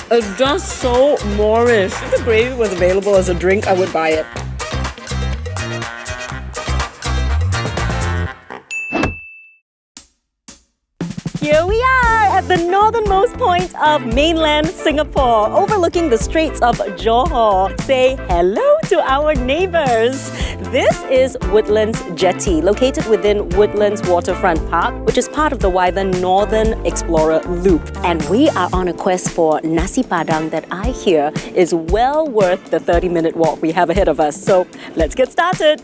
It's just so Moorish. If the gravy was available as a drink, I would buy it. Here we are at the northernmost point of mainland Singapore, overlooking the Straits of Johor. Say hello to our neighbours. This is Woodlands Jetty, located within Woodlands Waterfront Park, which is part of the wider Northern Explorer Loop. And we are on a quest for Nasi Padang that I hear is well worth the 30-minute walk we have ahead of us. So let's get started.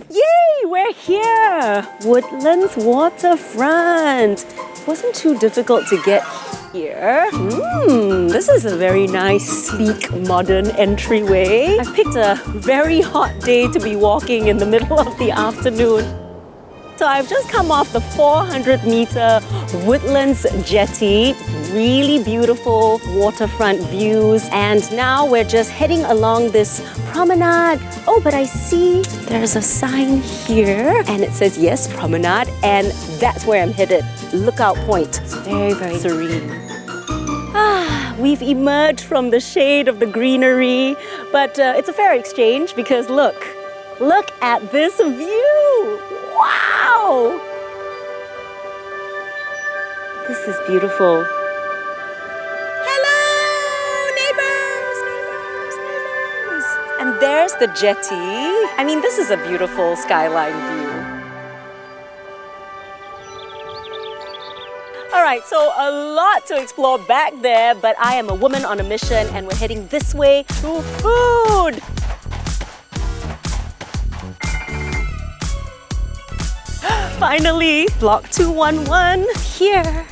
Yay! We're here! Woodlands Waterfront. Wasn't too difficult to get here. This is a very nice, sleek, modern entryway. I picked a very hot day to be walking in the middle of the afternoon. So I've just come off the 400-meter Woodlands Jetty. Really beautiful waterfront views. And now we're just heading along this promenade. Oh, but I see there's a sign here and it says, yes, promenade. And that's where I'm headed. Lookout point. It's very, very serene. We've emerged from the shade of the greenery. But it's a fair exchange because look at this view. Wow! This is beautiful. Hello, neighbors! And there's the jetty. I mean, this is a beautiful skyline view. Alright, so a lot to explore back there, but I am a woman on a mission and we're heading this way to food. Finally, block 211 here.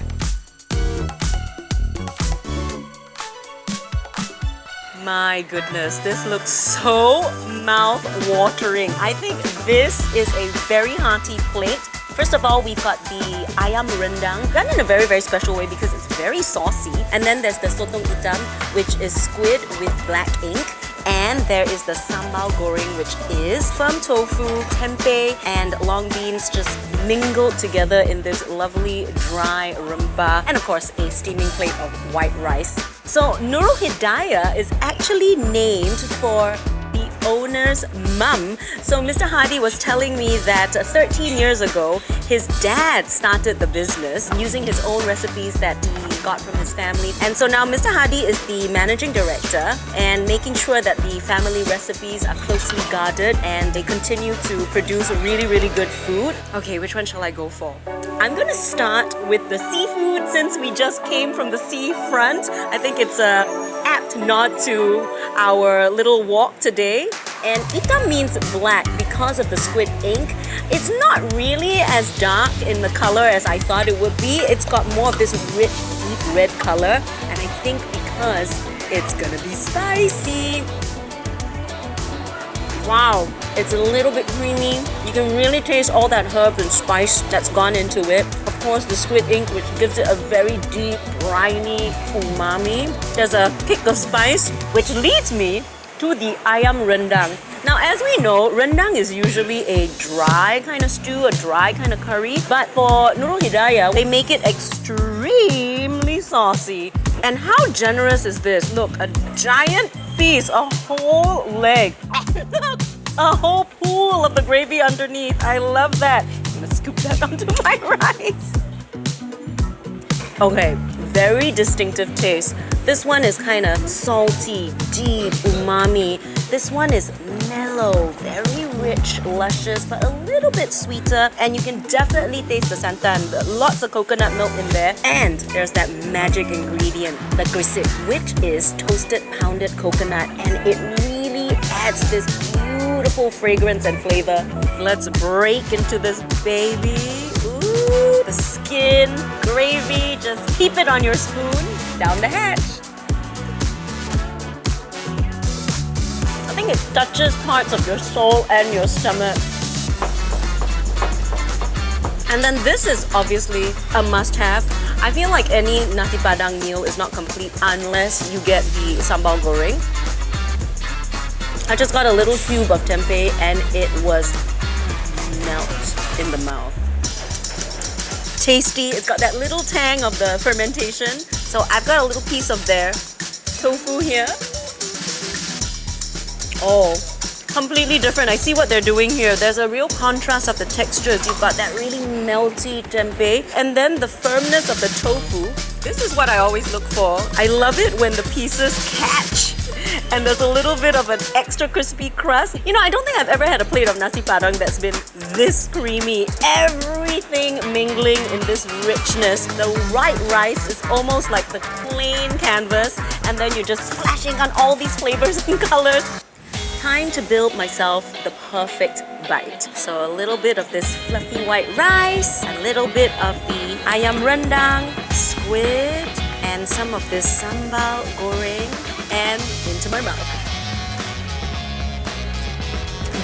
My goodness, this looks so mouth-watering. I think this is a very hearty plate. First of all, we've got the ayam rendang, done in a very, very special way because it's very saucy. And then there's the sotong hitam, which is squid with black ink. And there is the sambal goreng, which is firm tofu, tempeh, and long beans just mingled together in this lovely dry rempah. And of course, a steaming plate of white rice. So Nurul Hidayah is actually named for the owner's mum. So Mr. Hadi was telling me that 13 years ago, his dad started the business using his own recipes that he got from his family. And so now Mr. Hadi is the managing director and making sure that the family recipes are closely guarded and they continue to produce really, really good food. Okay, which one shall I go for? I'm gonna start with the seafood since we just came from the seafront. I think it's a apt nod to our little walk today. And hitam means black because of the squid ink. It's not really as dark in the color as I thought it would be. It's got more of this rich, deep red color. And I think because it's gonna be spicy. Wow, it's a little bit creamy. You can really taste all that herb and spice that's gone into it. Of course, the squid ink, which gives it a very deep, briny umami. There's a kick of spice, which leads me to the ayam rendang. Now, as we know, rendang is usually a dry kind of stew, a dry kind of curry. But for Nurul Hidayah, they make it extremely saucy. And how generous is this? Look, a giant piece, a whole leg. A whole pool of the gravy underneath. I love that. I'm gonna scoop that onto my rice. Okay, very distinctive taste. This one is kind of salty, deep, umami. This one is mellow, very rich, luscious, but a little bit sweeter. And you can definitely taste the santan. Lots of coconut milk in there. And there's that magic ingredient, the grisip, which is toasted pounded coconut. And it really adds this beautiful fragrance and flavor. Let's break into this baby. Ooh, the skin, gravy, just keep it on your spoon, down the hatch. I think it touches parts of your soul and your stomach. And then this is obviously a must-have. I feel like any Nasi Padang meal is not complete unless you get the sambal goreng. I just got a little cube of tempeh and it was melt in the mouth. Tasty, it's got that little tang of the fermentation. So I've got a little piece of their tofu here. Oh, completely different. I see what they're doing here. There's a real contrast of the textures. You've got that really melty tempeh and then the firmness of the tofu. This is what I always look for. I love it when the pieces catch and there's a little bit of an extra crispy crust. You know, I don't think I've ever had a plate of Nasi Padang that's been this creamy. Everything mingling in this richness. The right rice is almost like the plain canvas and then you're just splashing on all these flavors and colors. Time to build myself the perfect bite. So a little bit of this fluffy white rice, a little bit of the ayam rendang, squid, and some of this sambal, goreng, and into my mouth.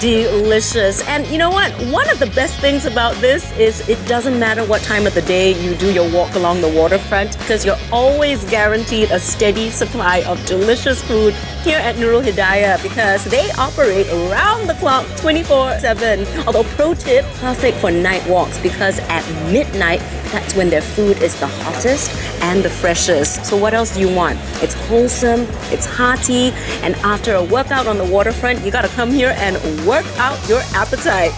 Delicious. And you know what? One of the best things about this is it doesn't matter what time of the day you do your walk along the waterfront because you're always guaranteed a steady supply of delicious food here at Nurul Hidayah because they operate around the clock 24/7. Although pro tip, perfect for night walks because at midnight, that's when their food is the hottest and the freshest. So what else do you want? It's wholesome, it's hearty, and after a workout on the waterfront, you gotta come here and work out your appetite.